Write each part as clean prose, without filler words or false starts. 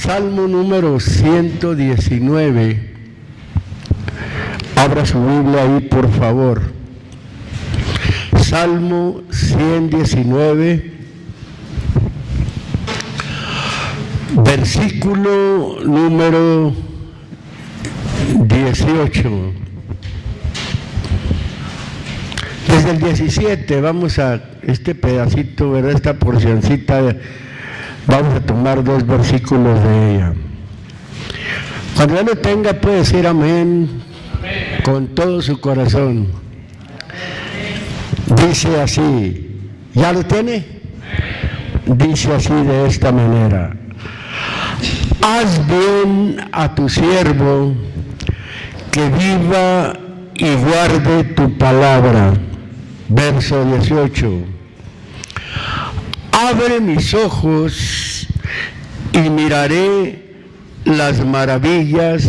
Salmo número 119. Abra su Biblia ahí, por favor. Salmo 119, versículo número 18. Desde el 17 vamos a este pedacito, ¿verdad? Esta porcioncita, vamos a tomar 2 versículos de ella. Cuando ya lo tenga puede decir amén, amén, con todo su corazón. Dice así, ¿ya lo tiene? Dice así, de esta manera: haz bien a tu siervo, que viva y guarde tu palabra. Verso 18. Abre mis ojos y miraré las maravillas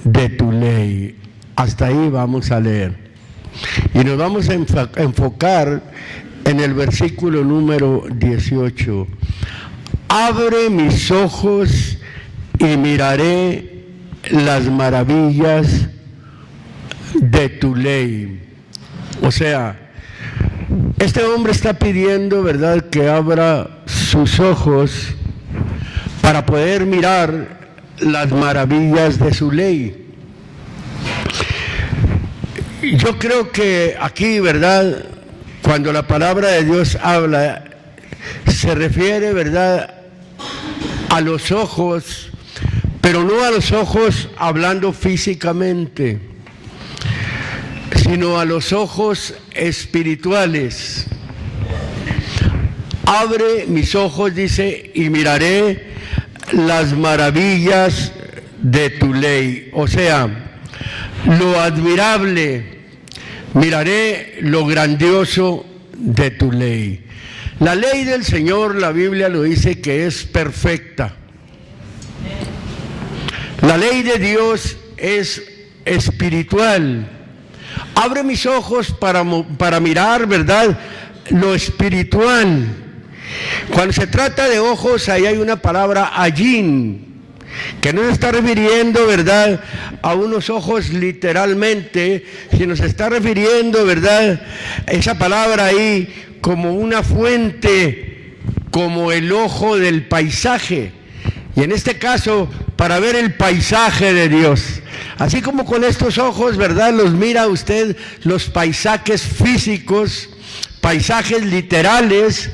de tu ley. Hasta ahí vamos a leer. Y nos vamos a enfocar en el versículo número 18. Abre mis ojos y miraré las maravillas de tu ley. O sea, este hombre está pidiendo, ¿verdad?, que abra sus ojos para poder mirar las maravillas de su ley. Yo creo que aquí, ¿verdad?, cuando la palabra de Dios habla, se refiere, ¿verdad?, a los ojos, pero no a los ojos hablando físicamente, sino a los ojos espirituales. Abre mis ojos, dice, y miraré las maravillas de tu ley. O sea, lo admirable, miraré lo grandioso de tu ley. La ley del Señor, la Biblia lo dice, que es perfecta. La ley de Dios es espiritual. Abre mis ojos para mirar, ¿verdad?, lo espiritual. Cuando se trata de ojos, ahí hay una palabra ayin, que no se está refiriendo, ¿verdad?, a unos ojos literalmente, sino se está refiriendo, ¿verdad?, esa palabra ahí como una fuente, como el ojo del paisaje. Y en este caso, para ver el paisaje de Dios. Así como con estos ojos, ¿verdad?, los mira usted los paisajes físicos, paisajes literales.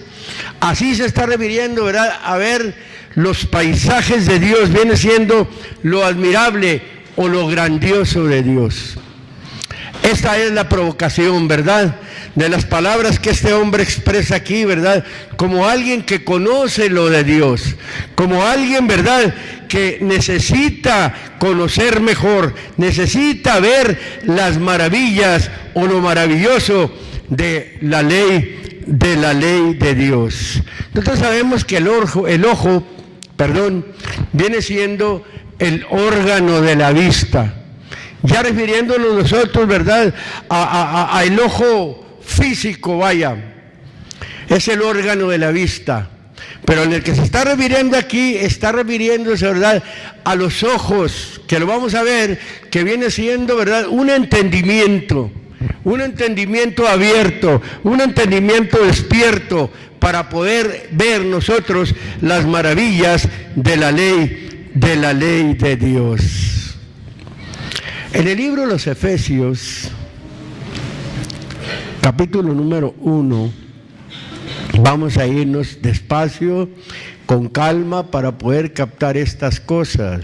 Así se está refiriendo, ¿verdad?, a ver los paisajes de Dios. Viene siendo lo admirable o lo grandioso de Dios. Esta es la provocación, ¿verdad?, de las palabras que este hombre expresa aquí, ¿verdad?, como alguien que conoce lo de Dios, como alguien, ¿verdad?, que necesita conocer mejor, necesita ver las maravillas o lo maravilloso de la ley de Dios. Nosotros sabemos que el ojo, viene siendo el órgano de la vista. Ya refiriéndonos nosotros, ¿verdad?, a el ojo físico, vaya, es el órgano de la vista. Pero en el que se está refiriendo aquí, está refiriéndose, ¿verdad?, a los ojos, que lo vamos a ver, que viene siendo, ¿verdad?, un entendimiento abierto, un entendimiento despierto, para poder ver nosotros las maravillas de la ley de Dios. En el libro de los Efesios, capítulo número 1, vamos a irnos despacio, con calma, para poder captar estas cosas.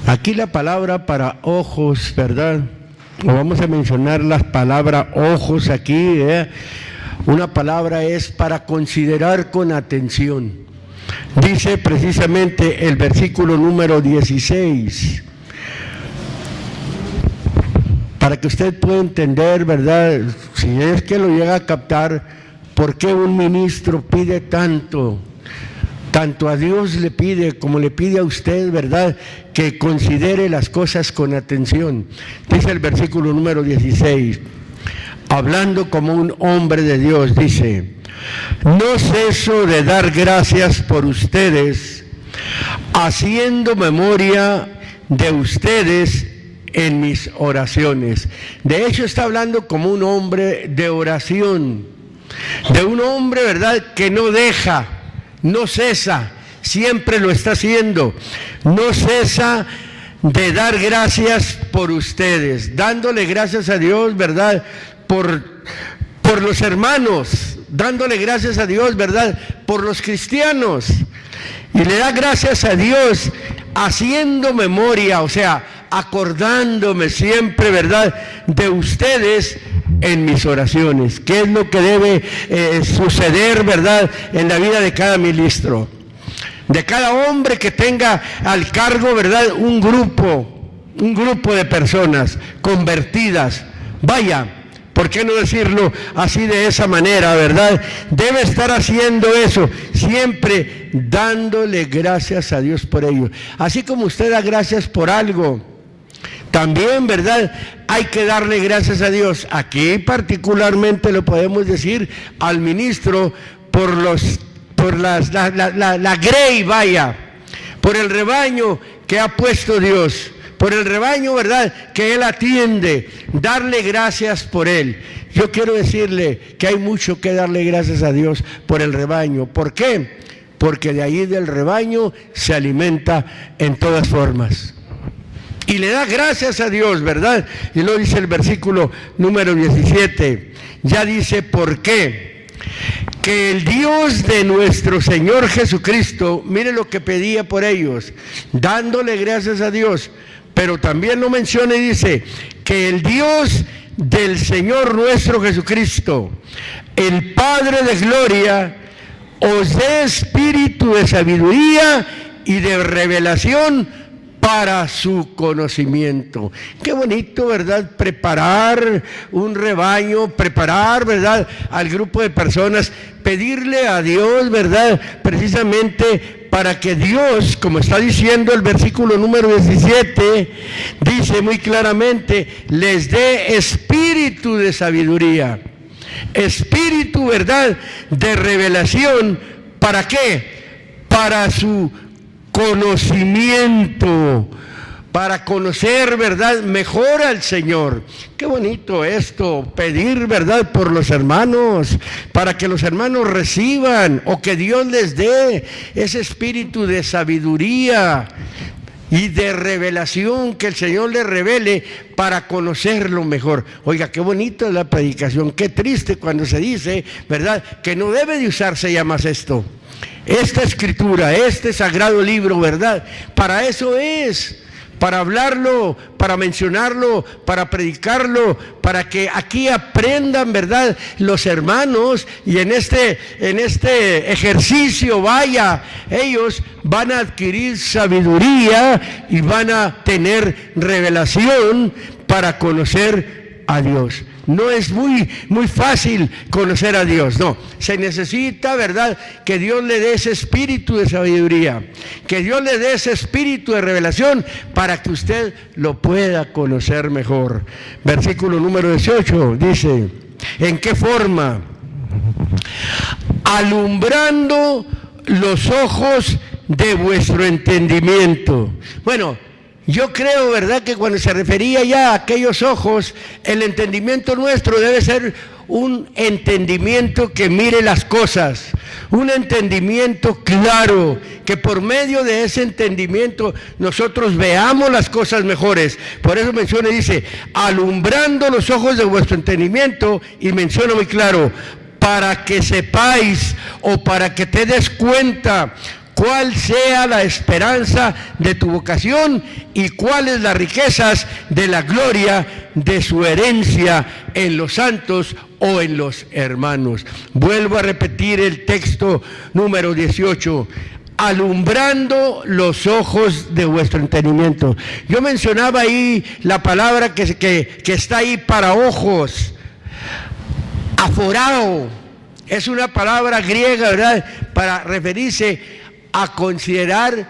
Aquí la palabra para ojos, ¿verdad? Vamos a mencionar las palabras ojos aquí, Una palabra es para considerar con atención. Dice precisamente el versículo número 16. Para que usted pueda entender, ¿verdad?, si es que lo llega a captar, por qué un ministro pide tanto a Dios le pide, como le pide a usted, ¿verdad?, que considere las cosas con atención. Dice el versículo número 16: hablando como un hombre de Dios, dice: no ceso de dar gracias por ustedes, haciendo memoria de ustedes en mis oraciones. De hecho, está hablando como un hombre de oración, de un hombre, ¿verdad?, que no deja, no cesa, siempre lo está haciendo, no cesa de dar gracias por ustedes, dándole gracias a Dios, ¿verdad?, por los hermanos, dándole gracias a Dios, ¿verdad?, por los cristianos. Y le da gracias a Dios haciendo memoria, o sea, acordándome siempre, ¿verdad?, de ustedes en mis oraciones. ¿Qué es lo que debe suceder, verdad, en la vida de cada ministro? De cada hombre que tenga al cargo, ¿verdad?, un grupo de personas convertidas. Vaya, ¿por qué no decirlo así, de esa manera, verdad? Debe estar haciendo eso, siempre dándole gracias a Dios por ello. Así como usted da gracias por algo, también, ¿verdad?, hay que darle gracias a Dios. Aquí particularmente lo podemos decir al ministro por la grey, vaya, por el rebaño que ha puesto Dios, por el rebaño, ¿verdad?, que Él atiende, darle gracias por él. Yo quiero decirle que hay mucho que darle gracias a Dios por el rebaño. ¿Por qué? Porque de ahí del rebaño se alimenta en todas formas. Y le da gracias a Dios, ¿verdad? Y lo dice el versículo número 17. Ya dice: ¿por qué? Que el Dios de nuestro Señor Jesucristo, mire lo que pedía por ellos, dándole gracias a Dios, pero también lo menciona y dice: que el Dios del Señor nuestro Jesucristo, el Padre de gloria, os dé espíritu de sabiduría y de revelación para su conocimiento. Qué bonito, ¿verdad?, preparar un rebaño, preparar, ¿verdad?, al grupo de personas, pedirle a Dios, ¿verdad?, precisamente para que Dios, como está diciendo el versículo número 17, dice muy claramente, les dé espíritu de sabiduría, espíritu, ¿verdad?, de revelación. ¿Para qué? Para su conocimiento, para conocer, ¿verdad?, mejor al Señor. Qué bonito esto, pedir, ¿verdad?, por los hermanos, para que los hermanos reciban, o que Dios les dé ese espíritu de sabiduría y de revelación, que el Señor les revele para conocerlo mejor. Oiga, qué bonito es la predicación, qué triste cuando se dice, ¿verdad?, que no debe de usarse ya más esto. Esta escritura, este sagrado libro, ¿verdad?, para eso es, para hablarlo, para mencionarlo, para predicarlo, para que aquí aprendan, ¿verdad?, los hermanos, y en este ejercicio, vaya, ellos van a adquirir sabiduría y van a tener revelación para conocer a Dios. No es muy fácil conocer a Dios, no. Se necesita, ¿verdad?, que Dios le dé ese espíritu de sabiduría, que Dios le dé ese espíritu de revelación para que usted lo pueda conocer mejor. Versículo número 18 dice: ¿en qué forma? Alumbrando los ojos de vuestro entendimiento. Bueno, yo creo, ¿verdad?, que cuando se refería ya a aquellos ojos, el entendimiento nuestro debe ser un entendimiento que mire las cosas, un entendimiento claro, que por medio de ese entendimiento nosotros veamos las cosas mejores. Por eso menciona y dice: alumbrando los ojos de vuestro entendimiento, y menciona muy claro, para que sepáis, o para que te des cuenta cuál sea la esperanza de tu vocación y cuáles las riquezas de la gloria de su herencia en los santos o en los hermanos. Vuelvo a repetir el texto número 18: alumbrando los ojos de vuestro entendimiento. Yo mencionaba ahí la palabra que está ahí para ojos, aforao, es una palabra griega, ¿verdad?, para referirse a considerar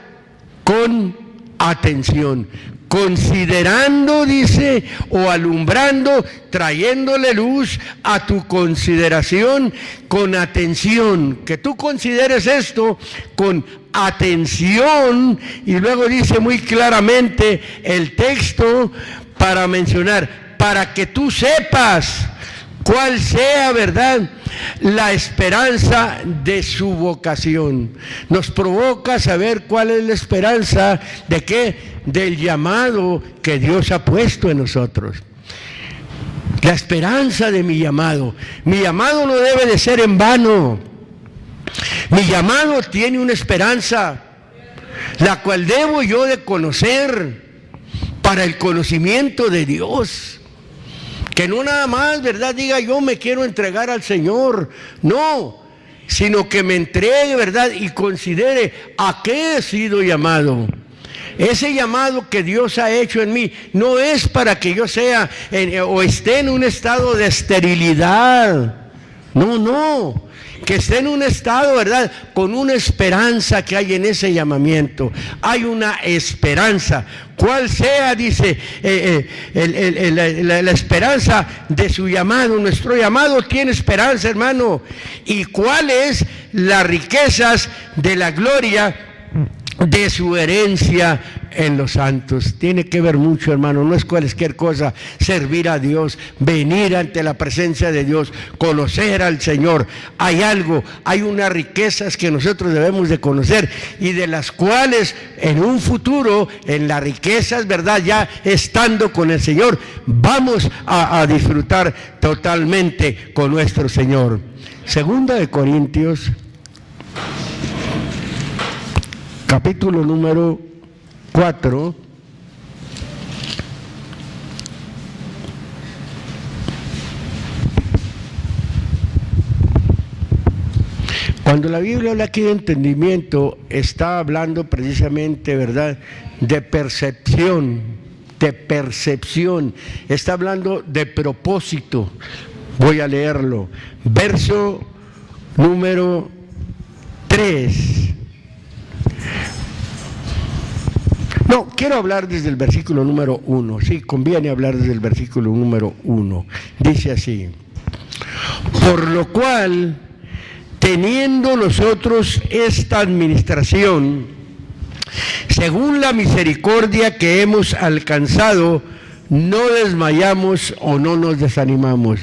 con atención, considerando, dice, o alumbrando, trayéndole luz a tu consideración con atención, que tú consideres esto con atención, y luego dice muy claramente el texto para mencionar, para que tú sepas cuál sea, ¿verdad?, la esperanza de su vocación. Nos provoca saber cuál es la esperanza de qué, del llamado que Dios ha puesto en nosotros. La esperanza de mi llamado. Mi llamado no debe de ser en vano. Mi llamado tiene una esperanza, la cual debo yo de conocer para el conocimiento de Dios. Que no nada más, ¿verdad?, diga yo me quiero entregar al Señor. No, sino que me entregue, ¿verdad?, y considere a qué he sido llamado. Ese llamado que Dios ha hecho en mí no es para que yo sea o esté en un estado de esterilidad. No. Que esté en un estado, ¿verdad?, con una esperanza que hay en ese llamamiento. Hay una esperanza. ¿Cuál sea, dice, la esperanza de su llamado? Nuestro llamado tiene esperanza, hermano. ¿Y cuáles las riquezas de la gloria de su herencia en los santos? Tiene que ver mucho, hermano, no es cualquier cosa servir a Dios, venir ante la presencia de Dios, conocer al Señor. Hay unas riquezas que nosotros debemos de conocer y de las cuales en un futuro, en las riquezas, ¿verdad?, ya estando con el Señor, vamos a disfrutar totalmente con nuestro Señor. Segunda de Corintios, capítulo número 4. Cuando la Biblia habla aquí de entendimiento, está hablando precisamente, ¿verdad?, de percepción, está hablando de propósito. Voy a leerlo. Verso número 3. No, quiero hablar desde el versículo número 1. Sí, conviene hablar desde el versículo número 1. Dice así: por lo cual, teniendo nosotros esta administración, según la misericordia que hemos alcanzado, no desmayamos o no nos desanimamos.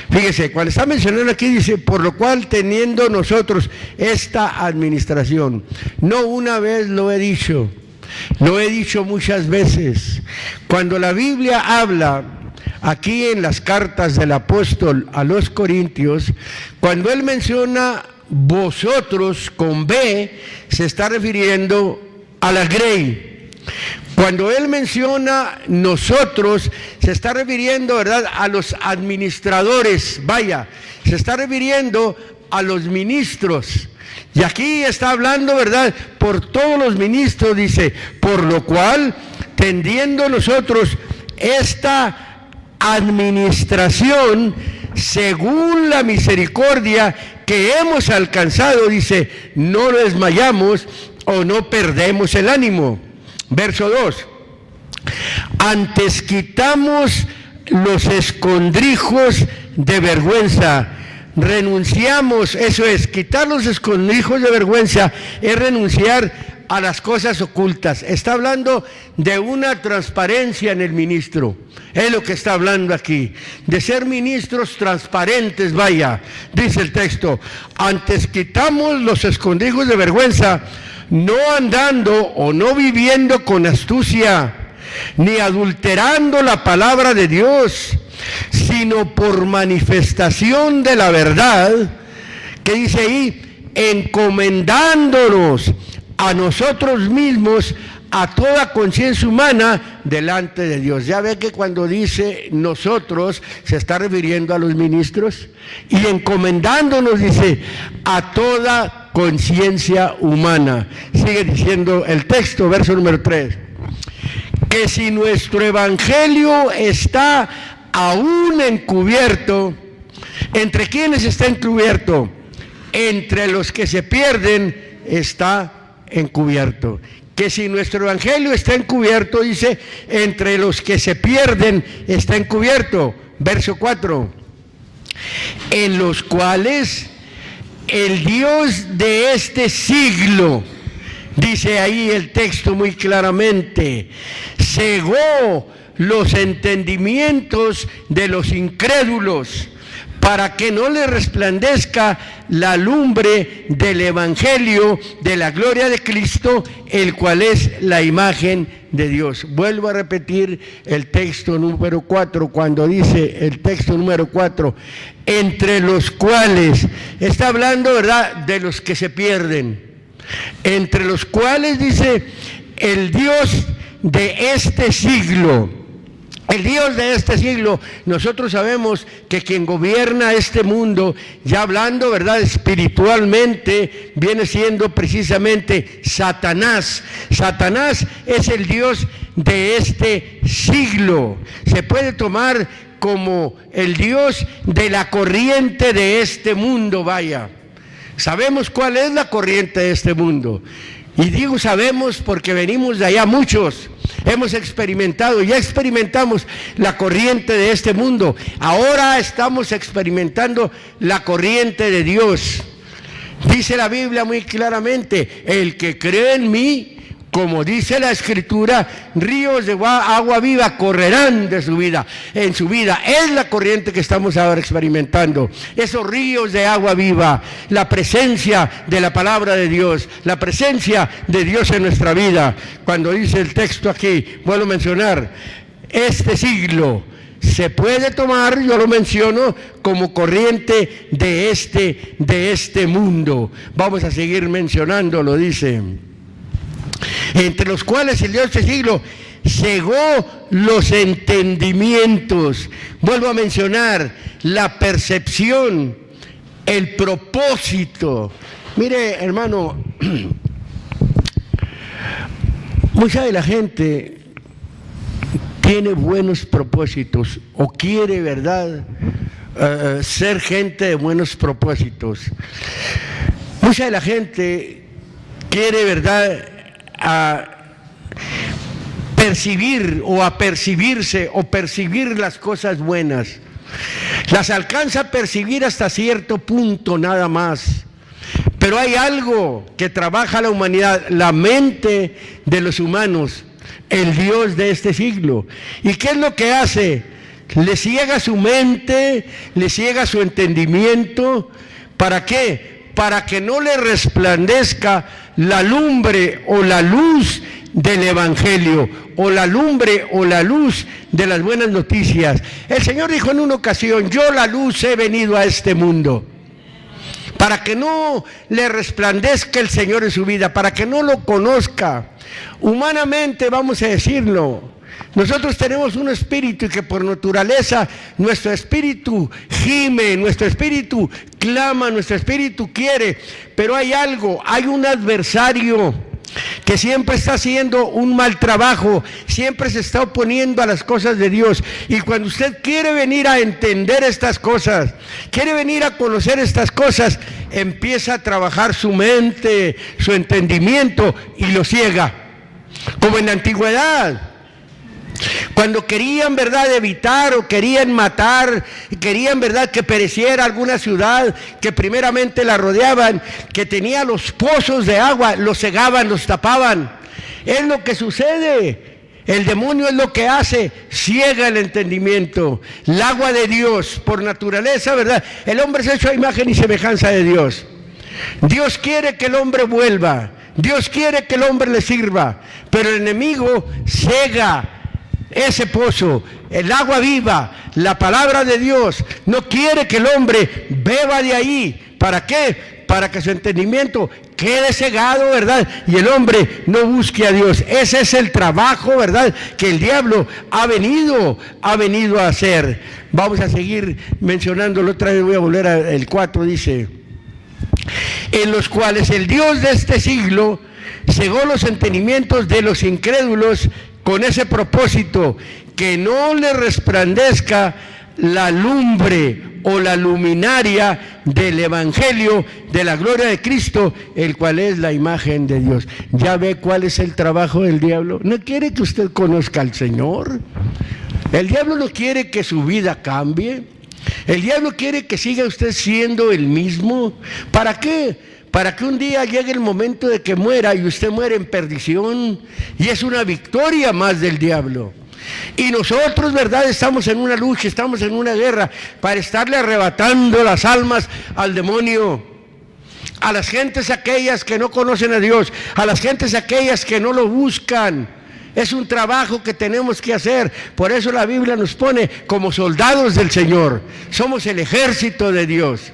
Fíjese, cuando está mencionando aquí dice, por lo cual teniendo nosotros esta administración. No una vez lo he dicho muchas veces. Cuando la Biblia habla aquí en las cartas del apóstol a los Corintios, cuando él menciona vosotros con B, se está refiriendo a la grey. Cuando él menciona nosotros, se está refiriendo, ¿verdad?, a los administradores, se está refiriendo a los ministros. Y aquí está hablando, ¿verdad?, por todos los ministros, dice, por lo cual, tendiendo nosotros esta administración, según la misericordia que hemos alcanzado, dice, no desmayamos o no perdemos el ánimo. Verso 2. Antes quitamos los escondrijos de vergüenza. Renunciamos, eso es, quitar los escondrijos de vergüenza, es renunciar a las cosas ocultas. Está hablando de una transparencia en el ministro. Es lo que está hablando aquí, de ser ministros transparentes, dice el texto. Antes quitamos los escondrijos de vergüenza, no andando o no viviendo con astucia, ni adulterando la palabra de Dios, sino por manifestación de la verdad, que dice ahí, encomendándonos a nosotros mismos a toda conciencia humana delante de Dios. Ya ve que cuando dice nosotros se está refiriendo a los ministros, y encomendándonos, dice, a toda conciencia humana. Sigue diciendo el texto, verso número 3, que si nuestro evangelio está aún encubierto, ¿entre quiénes está encubierto? Entre los que se pierden está encubierto. que si nuestro evangelio está encubierto, dice, entre los que se pierden está encubierto. Verso 4. En los cuales el Dios de este siglo, dice ahí el texto muy claramente, cegó los entendimientos de los incrédulos, para que no le resplandezca la lumbre del evangelio de la gloria de Cristo, el cual es la imagen de Dios. Vuelvo a repetir el texto número 4, cuando dice el texto número 4, entre los cuales, está hablando, ¿verdad?, de los que se pierden, entre los cuales, dice, el Dios de este siglo. El Dios de este siglo, nosotros sabemos que quien gobierna este mundo, ya hablando, ¿verdad?, espiritualmente, viene siendo precisamente Satanás. Satanás es el Dios de este siglo. Se puede tomar como el Dios de la corriente de este mundo, vaya. Sabemos cuál es la corriente de este mundo. Y digo sabemos porque venimos de allá muchos. Hemos experimentado, ya experimentamos la corriente de este mundo. Ahora estamos experimentando la corriente de Dios. Dice la Biblia muy claramente, el que cree en mí, como dice la Escritura, ríos de agua viva correrán de su vida, en su vida. Es la corriente que estamos ahora experimentando. Esos ríos de agua viva, la presencia de la palabra de Dios, la presencia de Dios en nuestra vida. Cuando dice el texto aquí, vuelvo a mencionar, este siglo se puede tomar, yo lo menciono, como corriente de este mundo. Vamos a seguir mencionándolo, dice. Entre los cuales el Dios de este siglo cegó los entendimientos. Vuelvo a mencionar la percepción, el propósito. Mire, hermano, mucha de la gente tiene buenos propósitos o quiere, ¿verdad?, ser gente de buenos propósitos. Mucha de la gente quiere, ¿verdad?, a percibir o a percibirse o percibir las cosas buenas. Las alcanza a percibir hasta cierto punto nada más. Pero hay algo que trabaja la humanidad, la mente de los humanos, el Dios de este siglo. ¿Y qué es lo que hace? Le ciega su mente, le ciega su entendimiento. ¿Para qué? Para que no le resplandezca la lumbre o la luz del evangelio, o la lumbre o la luz de las buenas noticias. El Señor dijo en una ocasión, yo la luz he venido a este mundo, para que no le resplandezca el Señor en su vida, para que no lo conozca. Humanamente, vamos a decirlo, nosotros tenemos un espíritu que por naturaleza nuestro espíritu gime, nuestro espíritu clama, nuestro espíritu quiere, pero hay algo, hay un adversario que siempre está haciendo un mal trabajo, siempre se está oponiendo a las cosas de Dios. Y cuando usted quiere venir a entender estas cosas, quiere venir a conocer estas cosas, empieza a trabajar su mente, su entendimiento y lo ciega, como en la antigüedad. Cuando querían, ¿verdad?, evitar o querían matar, querían, ¿verdad?, que pereciera alguna ciudad que primeramente la rodeaban, que tenía los pozos de agua, los cegaban, los tapaban. Es lo que sucede. El demonio es lo que hace, ciega el entendimiento. El agua de Dios, por naturaleza, ¿verdad? El hombre es hecho a imagen y semejanza de Dios. Dios quiere que el hombre vuelva, Dios quiere que el hombre le sirva, pero el enemigo ciega ese pozo, el agua viva, la palabra de Dios. No quiere que el hombre beba de ahí. ¿Para qué? Para que su entendimiento quede cegado, ¿verdad? Y el hombre no busque a Dios. Ese es el trabajo, ¿verdad?, que el diablo ha venido a hacer. Vamos a seguir mencionándolo otra vez, voy a volver al 4, dice, en los cuales el Dios de este siglo cegó los entendimientos de los incrédulos, con ese propósito, que no le resplandezca la lumbre o la luminaria del Evangelio de la gloria de Cristo, el cual es la imagen de Dios. ¿Ya ve cuál es el trabajo del diablo? No quiere que usted conozca al Señor. El diablo no quiere que su vida cambie. El diablo quiere que siga usted siendo el mismo. ¿Para qué? Para que un día llegue el momento de que muera y usted muere en perdición. Y es una victoria más del diablo. Y nosotros, ¿verdad? Estamos en una lucha, estamos en una guerra para estarle arrebatando las almas al demonio, a las gentes aquellas que no conocen a Dios, a las gentes aquellas que no lo buscan. Es un trabajo que tenemos que hacer. Por eso la Biblia nos pone como soldados del Señor. Somos el ejército de Dios.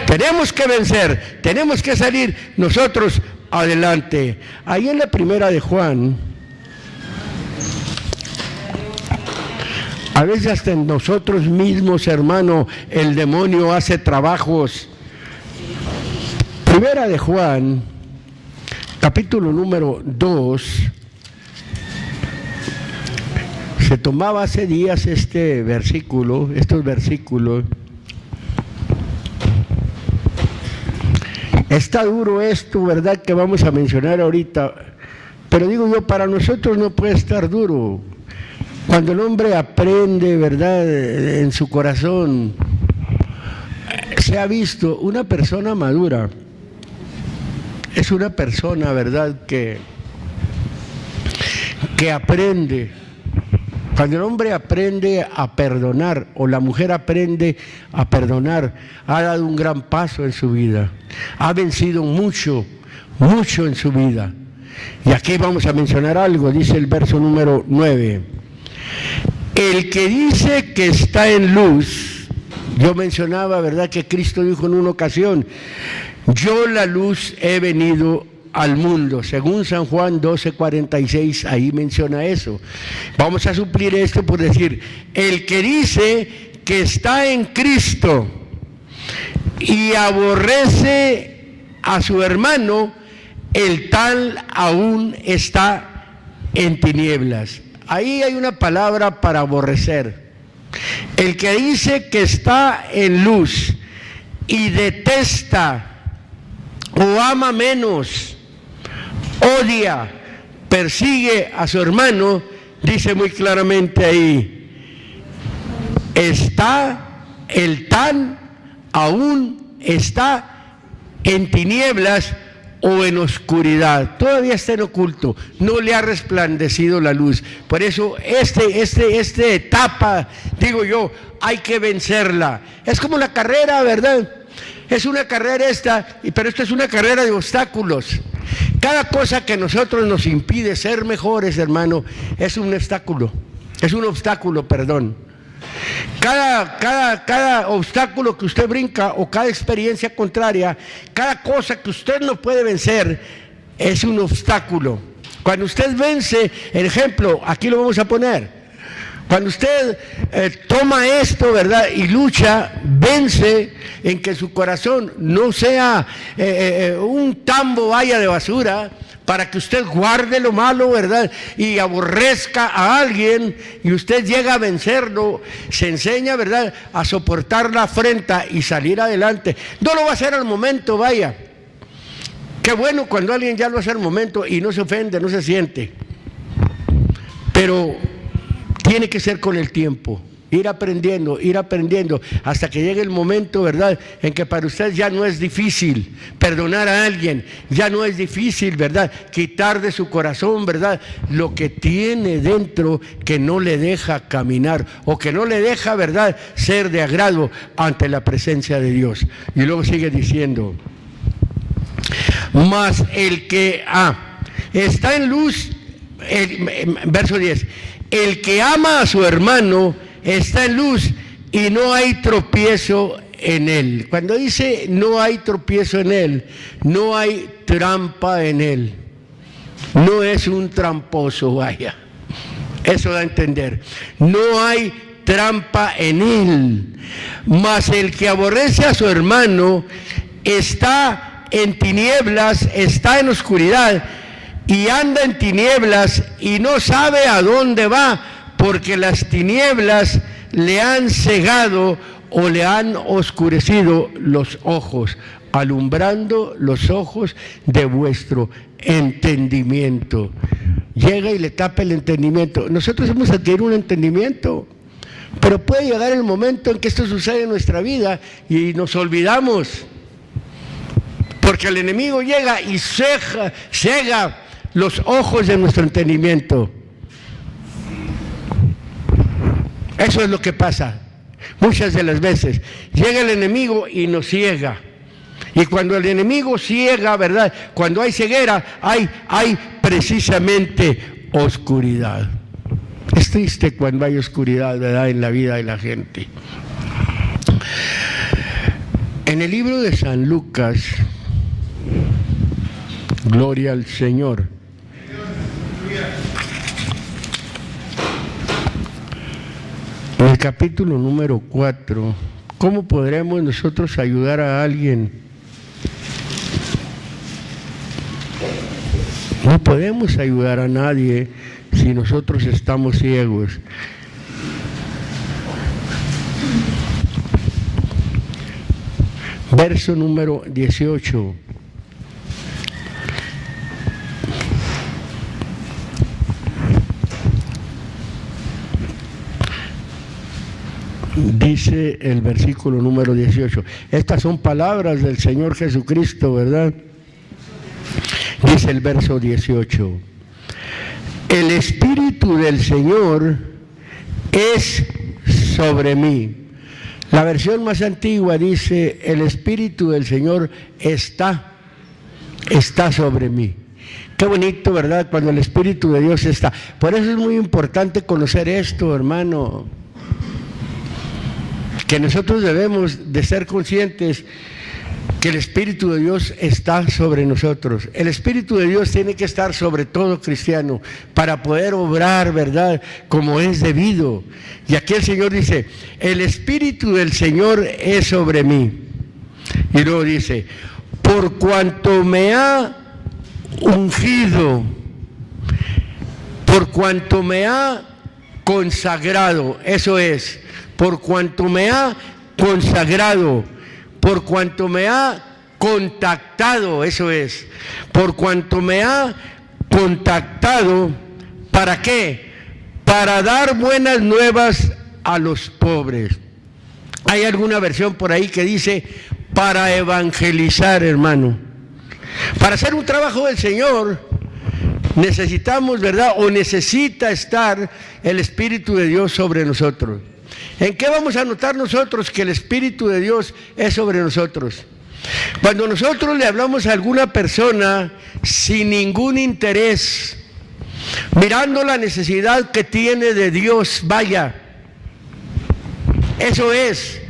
Tenemos que vencer, tenemos que salir nosotros adelante. Ahí en la primera de Juan, a veces hasta en nosotros mismos, hermano, el demonio hace trabajos. Primera de Juan, capítulo número 2. Se tomaba hace días estos versículos. Está duro esto, ¿verdad?, que vamos a mencionar ahorita. Pero digo yo, para nosotros no puede estar duro. Cuando el hombre aprende, ¿verdad?, en su corazón, se ha visto una persona madura. Es una persona, ¿verdad?, que aprende. Cuando el hombre aprende a perdonar, o la mujer aprende a perdonar, ha dado un gran paso en su vida. Ha vencido mucho en su vida. Y aquí vamos a mencionar algo, dice el verso número 9. El que dice que está en luz, yo mencionaba, ¿verdad?, que Cristo dijo en una ocasión, yo la luz he venido al mundo, según San Juan 12:46, ahí menciona eso. Vamos a suplir esto por decir, el que dice que está en Cristo y aborrece a su hermano, el tal aún está en tinieblas. Ahí hay una palabra para aborrecer. El que dice que está en luz y detesta o ama menos, odia, persigue a su hermano, dice muy claramente ahí, el tal aún está en tinieblas o en oscuridad, todavía está en oculto, no le ha resplandecido la luz. Por eso esta etapa, digo yo, hay que vencerla. Es como la carrera, ¿verdad? Es una carrera pero esta es una carrera de obstáculos. Cada cosa que nosotros nos impide ser mejores, hermano, es un obstáculo. Cada obstáculo que usted brinca o cada experiencia contraria, cada cosa que usted no puede vencer, es un obstáculo. Cuando usted vence, el ejemplo, aquí lo vamos a poner. Cuando usted toma esto, ¿verdad?, y lucha, vence en que su corazón no sea un tambo vaya de basura, para que usted guarde lo malo, ¿verdad?, y aborrezca a alguien, y usted llega a vencerlo, se enseña, ¿verdad?, a soportar la afrenta y salir adelante. No lo va a hacer al momento, vaya. Qué bueno cuando alguien ya lo hace al momento y no se ofende, no se siente. Pero tiene que ser con el tiempo, ir aprendiendo, hasta que llegue el momento, ¿verdad?, en que para usted ya no es difícil perdonar a alguien, ya no es difícil, ¿verdad?, quitar de su corazón, ¿verdad?, lo que tiene dentro que no le deja caminar o que no le deja, ¿verdad?, ser de agrado ante la presencia de Dios. Y luego sigue diciendo, mas el que está en luz, verso 10, el que ama a su hermano está en luz y no hay tropiezo en él. Cuando dice no hay tropiezo en él, no hay trampa en él. No es un tramposo, vaya. Eso da a entender. No hay trampa en él. Mas el que aborrece a su hermano está en tinieblas, está en oscuridad y anda en tinieblas y no sabe a dónde va, porque las tinieblas le han cegado o le han oscurecido los ojos, alumbrando los ojos de vuestro entendimiento. Llega y le tapa el entendimiento. Nosotros hemos adquirido un entendimiento, pero puede llegar el momento en que esto sucede en nuestra vida y nos olvidamos, porque el enemigo llega y cega los ojos de nuestro entendimiento. Eso es lo que pasa muchas de las veces. Llega el enemigo y nos ciega. Y cuando el enemigo ciega, ¿verdad? Cuando hay ceguera, hay precisamente oscuridad. Es triste cuando hay oscuridad, ¿verdad?, en la vida de la gente. En el libro de San Lucas, gloria al Señor. En el capítulo número 4, ¿cómo podremos nosotros ayudar a alguien? No podemos ayudar a nadie si nosotros estamos ciegos. Verso número 18. Dice el versículo número 18. Estas son palabras del Señor Jesucristo, ¿verdad? Dice el verso 18. El Espíritu del Señor es sobre mí. La versión más antigua dice: el Espíritu del Señor está sobre mí. Qué bonito, ¿verdad?, cuando el Espíritu de Dios está. Por eso es muy importante conocer esto, hermano, que nosotros debemos de ser conscientes que el Espíritu de Dios está sobre nosotros. El Espíritu de Dios tiene que estar sobre todo cristiano para poder obrar, ¿verdad?, como es debido. Y aquí el Señor dice: el Espíritu del Señor es sobre mí. Y luego dice: por cuanto me ha ungido, por cuanto me ha consagrado, eso es, por cuanto me ha consagrado, por cuanto me ha contactado, eso es, por cuanto me ha contactado, ¿para qué? Para dar buenas nuevas a los pobres. Hay alguna versión por ahí que dice para evangelizar, hermano. Para hacer un trabajo del Señor necesitamos, ¿verdad?, o necesita estar el Espíritu de Dios sobre nosotros. ¿En qué vamos a notar nosotros que el Espíritu de Dios es sobre nosotros? Cuando nosotros le hablamos a alguna persona sin ningún interés, mirando la necesidad que tiene de Dios, vaya, eso es,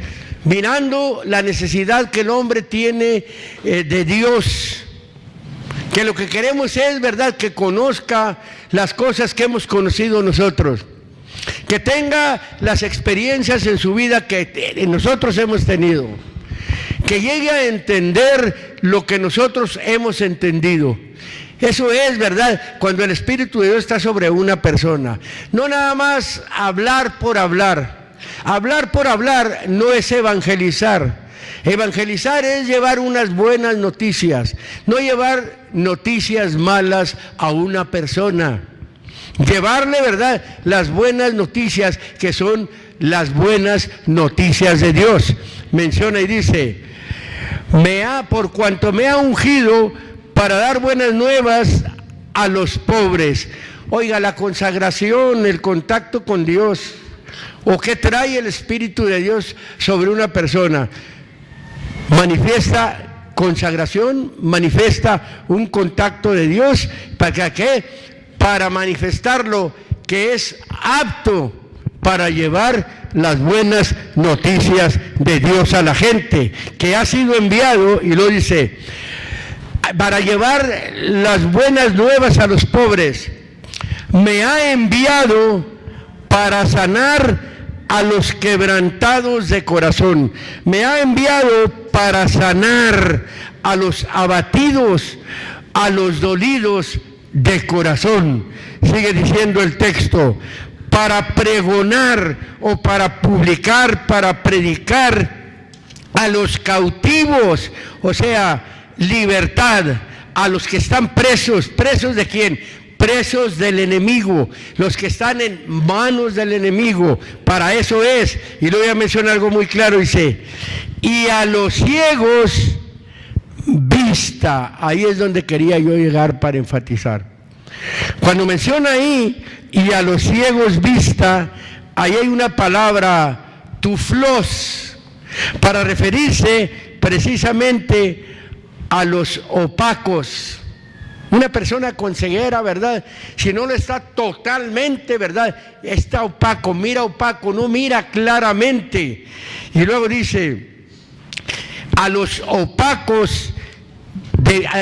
mirando la necesidad que el hombre tiene de Dios, que lo que queremos es, ¿verdad?, que conozca las cosas que hemos conocido nosotros, que tenga las experiencias en su vida que nosotros hemos tenido, que llegue a entender lo que nosotros hemos entendido. Eso es, ¿verdad?, cuando el Espíritu de Dios está sobre una persona. No nada más hablar por hablar. Hablar por hablar no es evangelizar. Evangelizar es llevar unas buenas noticias, no llevar noticias malas a una persona. Llevarle, ¿verdad?, las buenas noticias, que son las buenas noticias de Dios. Menciona y dice: por cuanto me ha ungido para dar buenas nuevas a los pobres. Oiga, la consagración, el contacto con Dios, o qué trae el Espíritu de Dios sobre una persona, manifiesta consagración, manifiesta un contacto de Dios. ¿Para qué? Para manifestarlo, que es apto para llevar las buenas noticias de Dios a la gente, que ha sido enviado, y lo dice, para llevar las buenas nuevas a los pobres. Me ha enviado para sanar a los quebrantados de corazón. Me ha enviado para sanar a los abatidos, a los dolidos de corazón. Sigue diciendo el texto: para pregonar o para publicar, para predicar a los cautivos, o sea, libertad, a los que están presos. ¿Presos de quién? Presos del enemigo, los que están en manos del enemigo. Para eso es, y le voy a mencionar algo muy claro, dice, y a los ciegos vista. Ahí es donde quería yo llegar para enfatizar. Cuando menciona ahí, y a los ciegos vista, ahí hay una palabra, tuflos, para referirse precisamente a los opacos. Una persona con ceguera, ¿verdad? Si no lo está totalmente, ¿verdad? Está opaco, mira opaco, no mira claramente. Y luego dice, a los opacos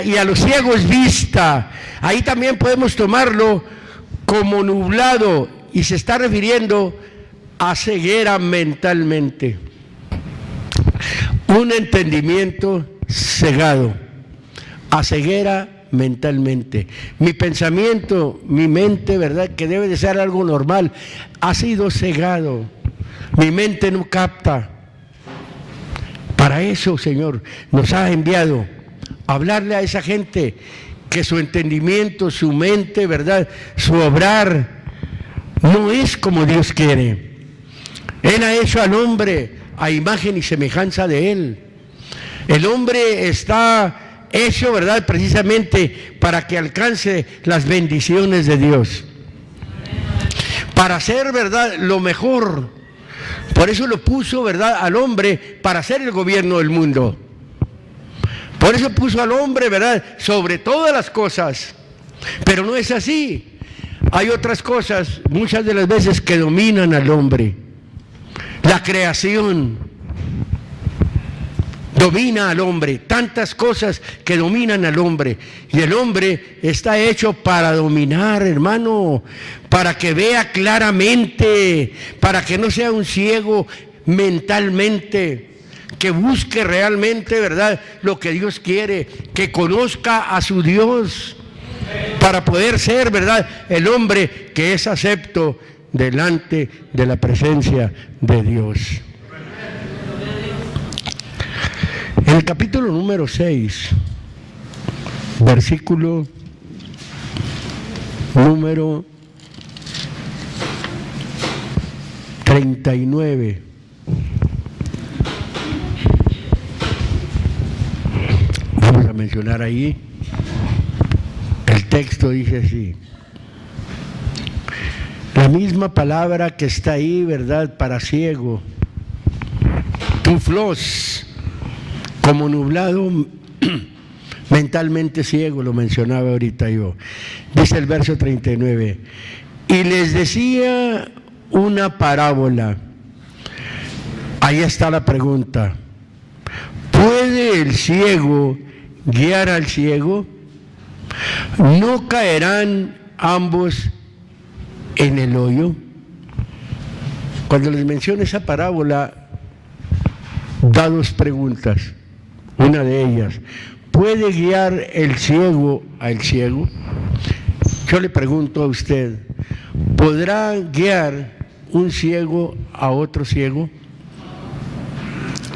y a los ciegos vista. Ahí también podemos tomarlo como nublado, y se está refiriendo a ceguera mentalmente. Un entendimiento cegado, a ceguera mentalmente. Mi pensamiento, mi mente, ¿verdad?, que debe de ser algo normal, ha sido cegado. Mi mente no capta. Para eso, Señor, nos ha enviado a hablarle a esa gente que su entendimiento, su mente, ¿verdad?, su obrar no es como Dios quiere. Él ha hecho al hombre a imagen y semejanza de Él. El hombre está hecho, ¿verdad?, precisamente para que alcance las bendiciones de Dios, para hacer, ¿verdad?, lo mejor. Por eso lo puso, ¿verdad?, al hombre para hacer el gobierno del mundo. Por eso puso al hombre, ¿verdad?, sobre todas las cosas. Pero no es así. Hay otras cosas, muchas de las veces, que dominan al hombre. La creación domina al hombre, tantas cosas que dominan al hombre. Y el hombre está hecho para dominar, hermano, para que vea claramente, para que no sea un ciego mentalmente, que busque realmente, ¿verdad?, lo que Dios quiere, que conozca a su Dios, para poder ser, ¿verdad?, el hombre que es acepto delante de la presencia de Dios. En el capítulo número 6, versículo número 39. Vamos a mencionar ahí, el texto dice así. La misma palabra que está ahí, ¿verdad?, para ciego, tuflos, como nublado, mentalmente ciego, lo mencionaba ahorita yo. Dice el verso 39, y les decía una parábola. Ahí está la pregunta: ¿puede el ciego guiar al ciego? ¿No caerán ambos en el hoyo? Cuando les menciono esa parábola, da dos preguntas. Una de ellas, ¿puede guiar el ciego al ciego? Yo le pregunto a usted, ¿podrá guiar un ciego a otro ciego?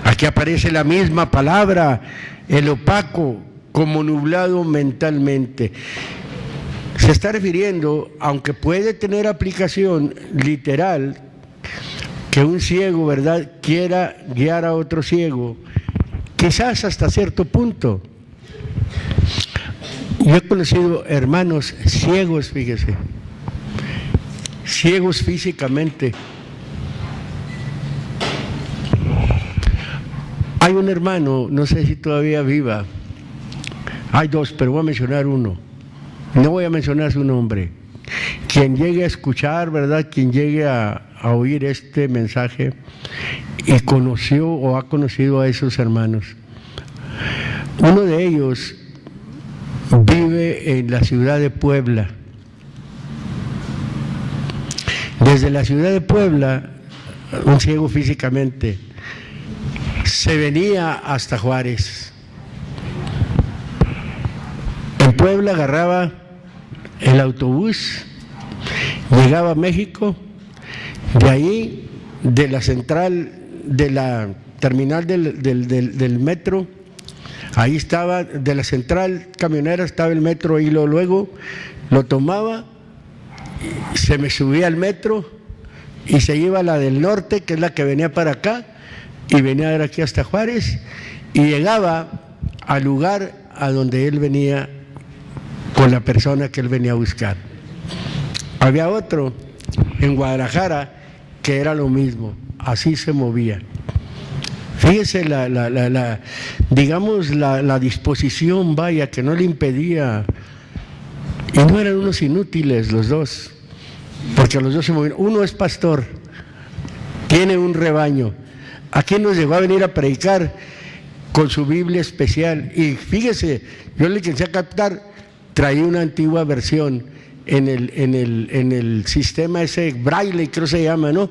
Aquí aparece la misma palabra, el opaco, como nublado mentalmente. Se está refiriendo, aunque puede tener aplicación literal, que un ciego, ¿verdad?, quiera guiar a otro ciego, quizás hasta cierto punto. Yo he conocido hermanos ciegos, fíjese, ciegos físicamente. Hay un hermano, no sé si todavía viva, hay dos, pero voy a mencionar uno. No voy a mencionar su nombre. Quien llegue a escuchar, ¿verdad?, quien llegue a oír este mensaje y conoció o ha conocido a esos hermanos. Uno de ellos vive en la ciudad de Puebla. Desde la ciudad de Puebla, un ciego físicamente, se venía hasta Juárez. En Puebla agarraba el autobús, llegaba a México De ahí, de la central, de la terminal del metro, ahí estaba, de la central camionera estaba el metro, y luego lo tomaba, se me subía al metro y se iba a la del norte, que es la que venía para acá, y venía de aquí hasta Juárez, y llegaba al lugar a donde él venía con la persona que él venía a buscar. Había otro en Guadalajara que era lo mismo, así se movía. Fíjese digamos la disposición, vaya, que no le impedía, y no eran unos inútiles los dos, porque los dos se movían. Uno es pastor, tiene un rebaño, aquí nos llegó a venir a predicar con su Biblia especial, y fíjese, yo le alcancé a captar, traía una antigua versión en el sistema ese Braille, creo se llama, ¿no?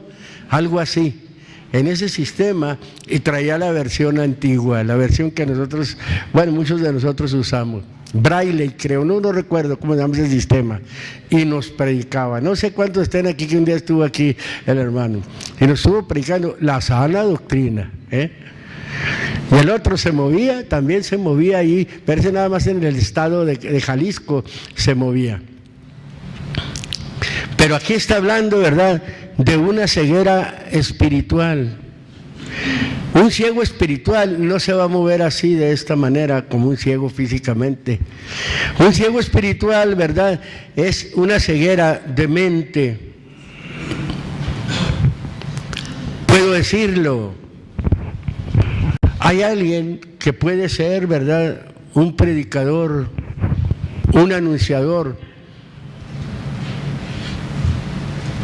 Algo así, en ese sistema, y traía la versión antigua, la versión que nosotros, bueno, muchos de nosotros usamos, Braille, creo, no recuerdo cómo se llama ese sistema, y nos predicaba. No sé cuántos estén aquí, que un día estuvo aquí el hermano, y nos estuvo predicando la sana doctrina, Y el otro se movía, también se movía ahí, pero ese nada más en el estado de Jalisco se movía. Pero aquí está hablando, ¿verdad?, de una ceguera espiritual. Un ciego espiritual no se va a mover así, de esta manera, como un ciego físicamente. Un ciego espiritual, ¿verdad?, es una ceguera de mente. Puedo decirlo. Hay alguien que puede ser, ¿verdad?, un predicador, un anunciador,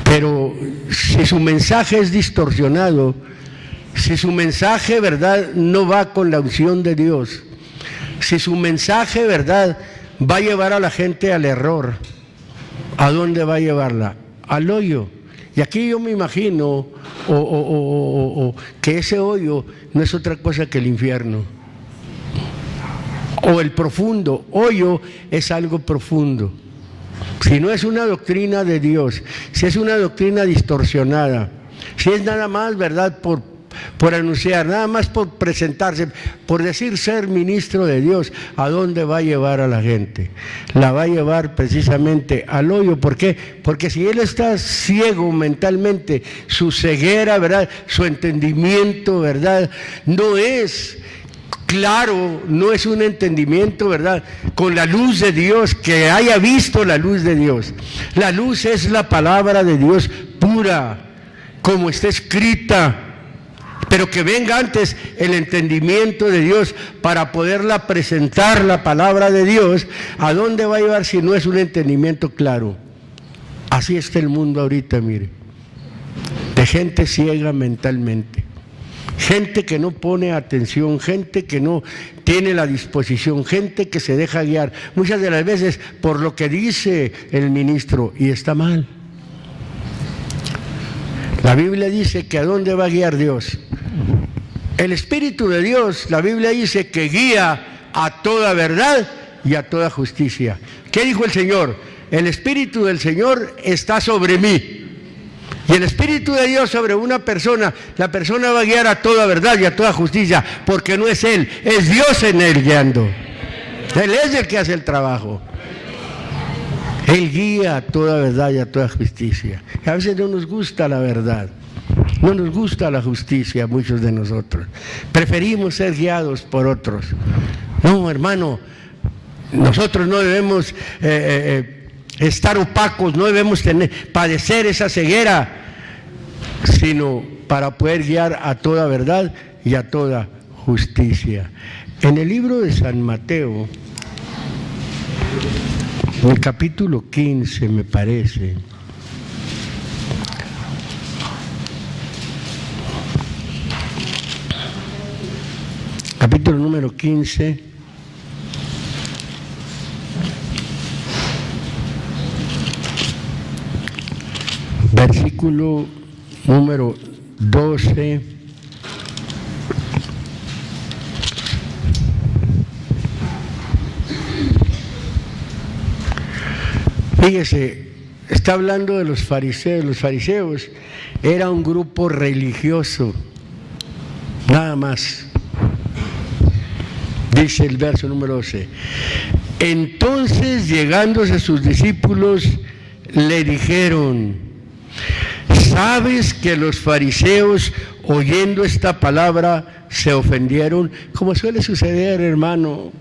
pero si su mensaje es distorsionado, si su mensaje, ¿verdad?, no va con la unción de Dios, si su mensaje, ¿verdad?, va a llevar a la gente al error, ¿a dónde va a llevarla? Al hoyo. Y aquí yo me imagino que ese hoyo no es otra cosa que el infierno, o el profundo. Hoyo es algo profundo. Si no es una doctrina de Dios, si es una doctrina distorsionada, si es nada más, ¿verdad?, por anunciar, nada más por presentarse, por decir ser ministro de Dios, ¿a dónde va a llevar a la gente? La va a llevar precisamente al hoyo. ¿Por qué? Porque si él está ciego mentalmente, su ceguera, ¿verdad?, su entendimiento, ¿verdad?, no es claro, no es un entendimiento, ¿verdad?, con la luz de Dios, que haya visto la luz de Dios. La luz es la palabra de Dios pura, como está escrita, pero que venga antes el entendimiento de Dios para poderla presentar, la palabra de Dios. ¿A dónde va a llevar si no es un entendimiento claro? Así está el mundo ahorita, mire, de gente ciega mentalmente, gente que no pone atención, gente que no tiene la disposición, gente que se deja guiar muchas de las veces por lo que dice el ministro, y está mal. La Biblia dice que ¿a dónde va a guiar Dios? El Espíritu de Dios, la Biblia dice que guía a toda verdad y a toda justicia. ¿Qué dijo el Señor? El Espíritu del Señor está sobre mí. Y el Espíritu de Dios sobre una persona, la persona va a guiar a toda verdad y a toda justicia, porque no es Él, es Dios en Él guiando. Él es el que hace el trabajo. Él guía a toda verdad y a toda justicia. A veces no nos gusta la verdad, no nos gusta la justicia a muchos de nosotros. Preferimos ser guiados por otros. No, hermano, nosotros no debemos estar opacos, no debemos padecer esa ceguera, sino para poder guiar a toda verdad y a toda justicia. En el libro de San Mateo, en el capítulo 15, me parece, capítulo número 15, versículo número 12, fíjese, está hablando de los fariseos. Los fariseos era un grupo religioso, nada más. Dice el verso número 12. Entonces, llegándose sus discípulos, le dijeron: ¿sabes que los fariseos, oyendo esta palabra, se ofendieron? Como suele suceder, hermano.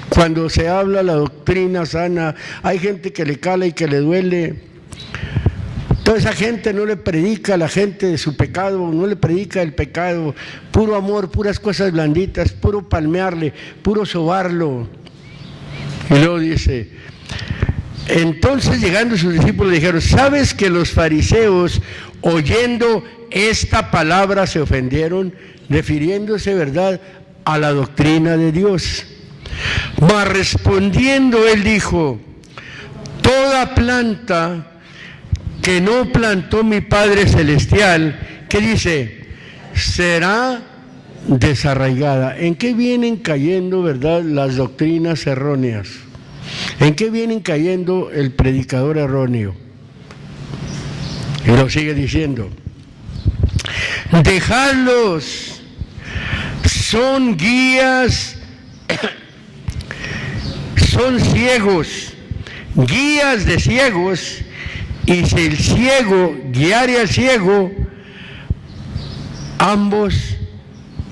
Cuando se habla la doctrina sana, hay gente que le cala y que le duele. Toda esa gente no le predica a la gente de su pecado, no le predica el pecado, puro amor, puras cosas blanditas, puro palmearle, puro sobarlo. Y luego dice, entonces llegando sus discípulos le dijeron: ¿sabes que los fariseos, oyendo esta palabra, se ofendieron? Refiriéndose, ¿verdad?, a la doctrina de Dios. Mas respondiendo él dijo: toda planta que no plantó mi Padre Celestial, ¿qué dice?, será desarraigada. ¿En qué vienen cayendo, verdad, las doctrinas erróneas? ¿En qué vienen cayendo el predicador erróneo? Y lo sigue diciendo: dejadlos, son guías, son ciegos, guías de ciegos, y si el ciego guiare al ciego, ambos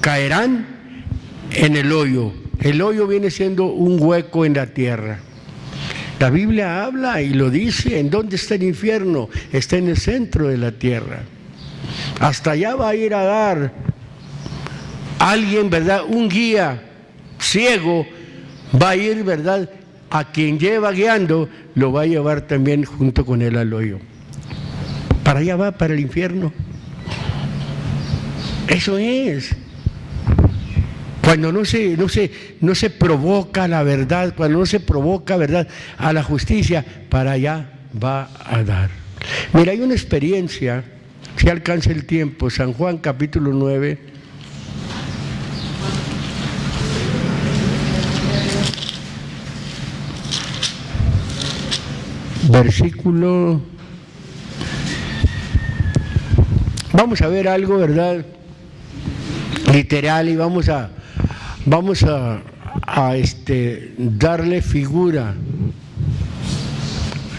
caerán en el hoyo. El hoyo viene siendo un hueco en la tierra. La Biblia habla y lo dice. ¿En dónde está el infierno? Está en el centro de la tierra. Hasta allá va a ir a dar alguien, ¿verdad? Un guía ciego va a ir, ¿verdad? A quien lleva guiando, lo va a llevar también junto con él al hoyo. Para allá va, para el infierno. Eso es. Cuando no se provoca la verdad, cuando no se provoca, ¿verdad?, a la justicia, para allá va a dar. Mira, hay una experiencia, si alcanza el tiempo, San Juan capítulo 9. Versículo, vamos a ver algo, ¿verdad?, literal, y vamos a darle figura.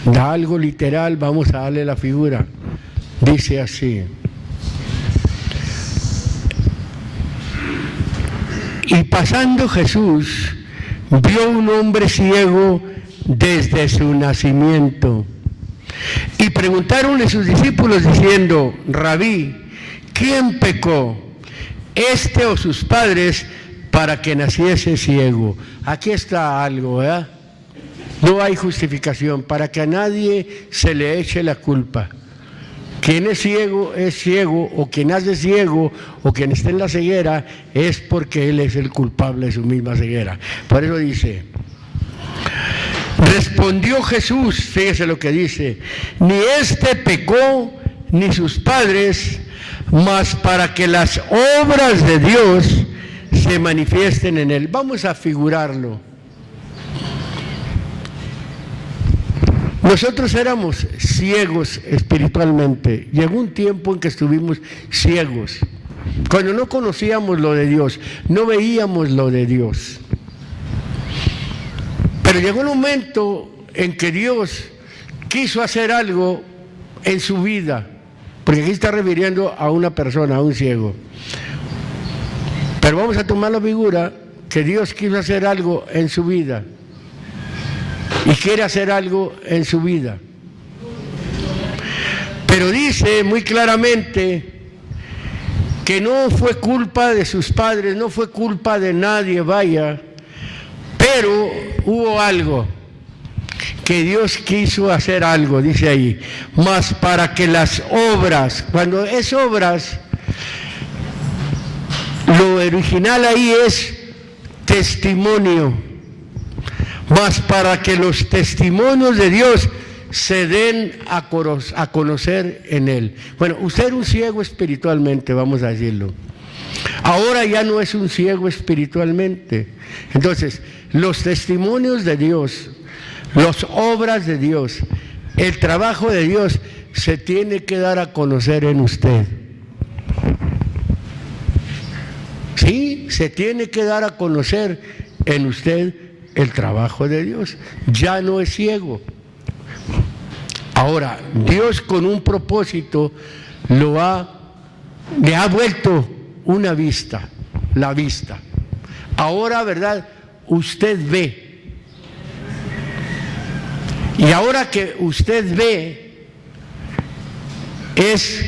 Da algo literal, vamos a darle la figura. Dice así: y pasando Jesús, vio un hombre ciego desde su nacimiento. Y preguntaronle sus discípulos diciendo: Rabí, ¿quién pecó, este o sus padres, para que naciese ciego? Aquí está algo, ¿verdad? No hay justificación, para que a nadie se le eche la culpa. Quien es ciego, o quien nace ciego, o quien está en la ceguera, es porque él es el culpable de su misma ceguera. Por eso dice: respondió Jesús, fíjese lo que dice, ni este pecó, ni sus padres, mas para que las obras de Dios se manifiesten en él. Vamos a figurarlo. Nosotros éramos ciegos espiritualmente. Llegó un tiempo en que estuvimos ciegos. Cuando no conocíamos lo de Dios, no veíamos lo de Dios. Pero llegó un momento en que Dios quiso hacer algo en su vida, porque aquí está refiriendo a una persona, a un ciego. Pero vamos a tomar la figura que Dios quiso hacer algo en su vida y quiere hacer algo en su vida. Pero dice muy claramente que no fue culpa de sus padres, no fue culpa de nadie, vaya, pero hubo algo, que Dios quiso hacer algo, dice ahí, mas para que las obras, cuando es obras, lo original ahí es testimonio, mas para que los testimonios de Dios se den a conocer en él. Bueno, usted era un ciego espiritualmente, vamos a decirlo. Ahora ya no es un ciego espiritualmente. Entonces, los testimonios de Dios, las obras de Dios, El trabajo de Dios se tiene que dar a conocer en usted. Sí, se tiene que dar a conocer en usted el trabajo de Dios. Ya no es ciego. Ahora, Dios con un propósito le ha vuelto una vista, la vista. Ahora, ¿verdad? Usted ve. Y ahora que usted ve, es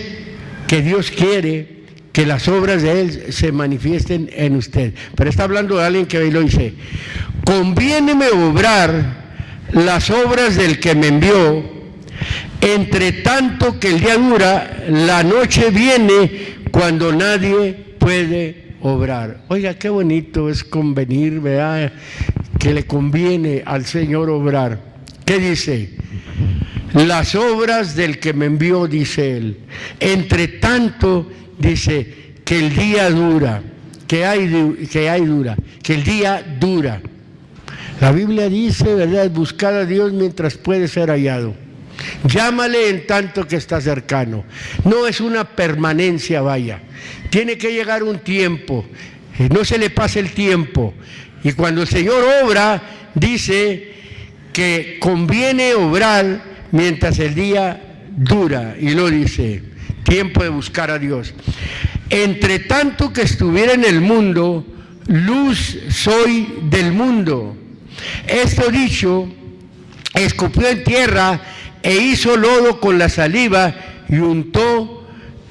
que Dios quiere que las obras de Él se manifiesten en usted. Pero está hablando de alguien que hoy lo dice: conviéneme obrar las obras del que me envió, entre tanto que el día dura, la noche viene cuando nadie puede obrar. Oiga, qué bonito es convenir, ¿verdad? Que le conviene al Señor obrar. ¿Qué dice? Las obras del que me envió, dice Él. Entre tanto, dice, que el día dura, que el día dura. La Biblia dice, ¿verdad? Buscar a Dios mientras puede ser hallado. Llámale en tanto que está cercano. No es una permanencia, vaya. Tiene que llegar un tiempo. No se le pase el tiempo. Y cuando el Señor obra, dice que conviene obrar mientras el día dura. Y lo dice, tiempo de buscar a Dios. Entre tanto que estuviera en el mundo, luz soy del mundo. Esto dicho, escupió en tierra e hizo lodo con la saliva y untó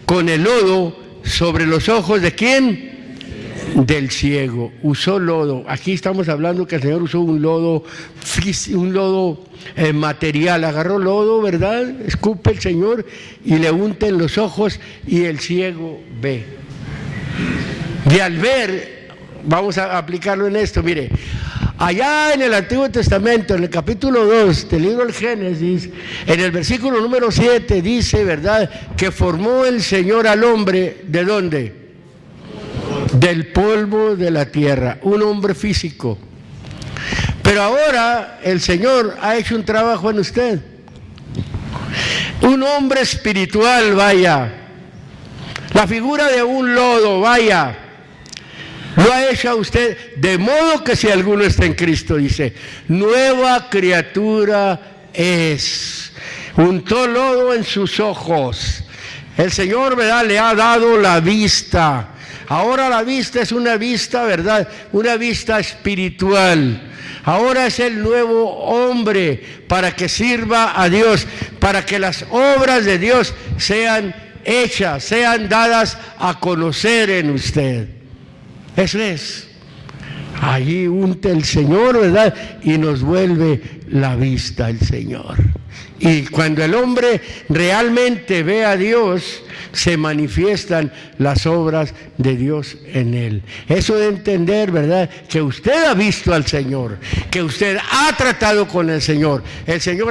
con el lodo sobre los ojos ¿de quién? Del ciego. Usó lodo. Aquí estamos hablando que el Señor usó un lodo material. Agarró lodo, ¿verdad? Escupe el Señor y le unta en los ojos y el ciego ve. Y al ver, vamos a aplicarlo en esto, mire. Allá en el Antiguo Testamento, en el capítulo 2 del libro del Génesis, en el versículo número 7, dice, ¿verdad?, que formó el Señor al hombre, ¿de dónde? Del polvo de la tierra, un hombre físico. Pero ahora el Señor ha hecho un trabajo en usted. Un hombre espiritual, vaya. La figura de un lodo, vaya. Lo ha hecho a usted, de modo que si alguno está en Cristo, dice, nueva criatura es. Untó lodo en sus ojos. El Señor, ¿verdad?, le ha dado la vista. Ahora la vista es una vista, ¿verdad?, una vista espiritual. Ahora es el nuevo hombre para que sirva a Dios, para que las obras de Dios sean hechas, sean dadas a conocer en usted. Eso es. Allí unta el Señor, ¿verdad?, y nos vuelve la vista el Señor. Y cuando el hombre realmente ve a Dios, se manifiestan las obras de Dios en él. Eso de entender, ¿verdad?, que usted ha visto al Señor, que usted ha tratado con el Señor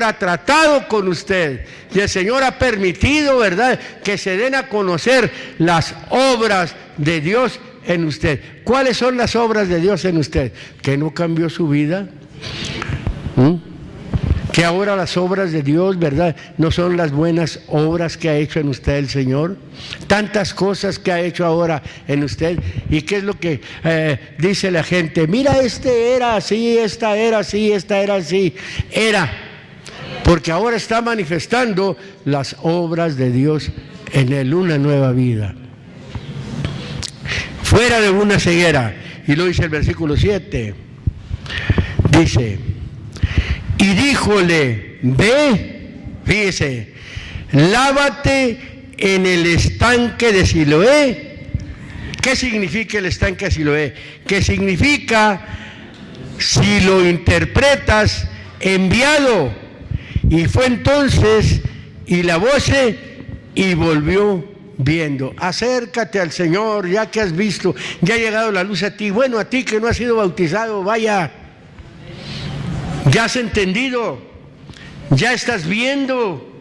ha tratado con usted, y el Señor ha permitido, ¿verdad?, que se den a conocer las obras de Dios en usted. ¿Cuáles son las obras de Dios en usted? ¿Que no cambió su vida? Que ahora las obras de Dios, ¿verdad?, no son las buenas obras que ha hecho en usted el Señor. Tantas cosas que ha hecho ahora en usted. ¿Y qué es lo que dice la gente? Mira, este era así, esta era así, esta era así. Era. Porque ahora está manifestando las obras de Dios en él, una nueva vida. Fuera de una ceguera. Y lo dice el versículo 7. Dice, y díjole, ve, fíjese, lávate en el estanque de Siloé. ¿Qué significa el estanque de Siloé? Que significa, si lo interpretas, enviado. Y fue entonces, y lavóse, y volvió viendo. Acércate al Señor, ya que has visto, ya ha llegado la luz a ti. Bueno, a ti que no has sido bautizado, vaya, ya has entendido, ya estás viendo,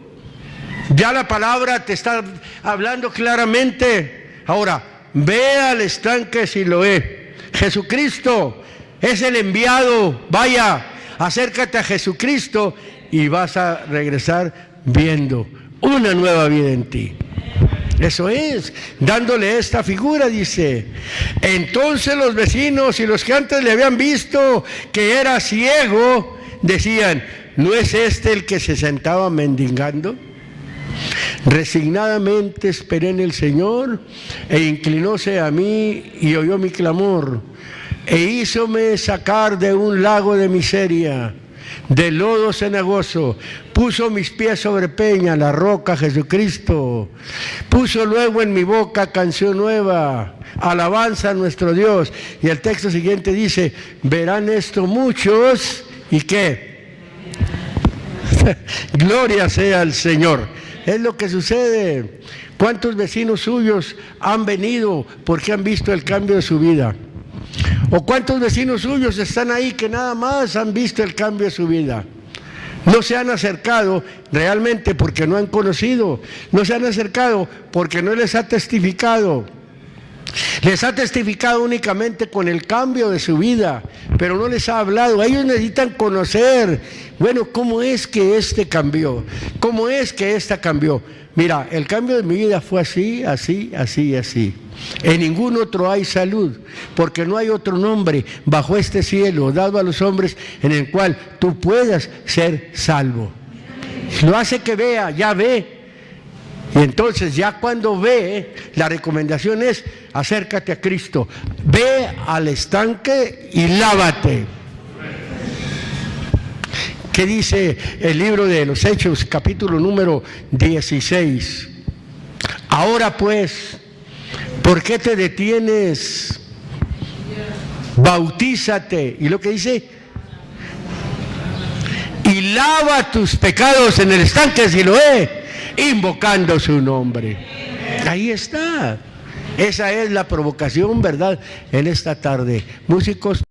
ya la palabra te está hablando claramente. Ahora, ve al estanque de Siloé. Jesucristo es el enviado, vaya, acércate a Jesucristo y vas a regresar viendo una nueva vida en ti. Eso es, dándole esta figura, dice. Entonces los vecinos y los que antes le habían visto que era ciego, decían, ¿no es este el que se sentaba mendigando? Resignadamente esperé en el Señor, e inclinóse a mí y oyó mi clamor, e hízome sacar de un lago de miseria, de lodo cenagoso. Puso mis pies sobre peña, la roca Jesucristo. Puso luego en mi boca canción nueva, alabanza a nuestro Dios. Y el texto siguiente dice, verán esto muchos, ¿y qué? Gloria sea al Señor. Es lo que sucede. ¿Cuántos vecinos suyos han venido porque han visto el cambio de su vida? ¿O cuántos vecinos suyos están ahí que nada más han visto el cambio de su vida? No se han acercado realmente porque no han conocido, no se han acercado porque no les ha testificado. Les ha testificado únicamente con el cambio de su vida, pero no les ha hablado. Ellos necesitan conocer, bueno, ¿cómo es que este cambió? ¿Cómo es que esta cambió? Mira, el cambio de mi vida fue así, así, así, así. En ningún otro hay salud, porque no hay otro nombre bajo este cielo dado a los hombres en el cual tú puedas ser salvo. Lo hace que vea, ya ve. Y entonces ya cuando ve, la recomendación es, acércate a Cristo, ve al estanque y lávate. ¿Qué dice el libro de los Hechos, capítulo número 16? Ahora pues, ¿por qué te detienes? Bautízate. ¿Y lo que dice? Y lava tus pecados en el estanque de Siloé, invocando su nombre. Ahí está. Esa es la provocación, ¿verdad? En esta tarde. Músicos.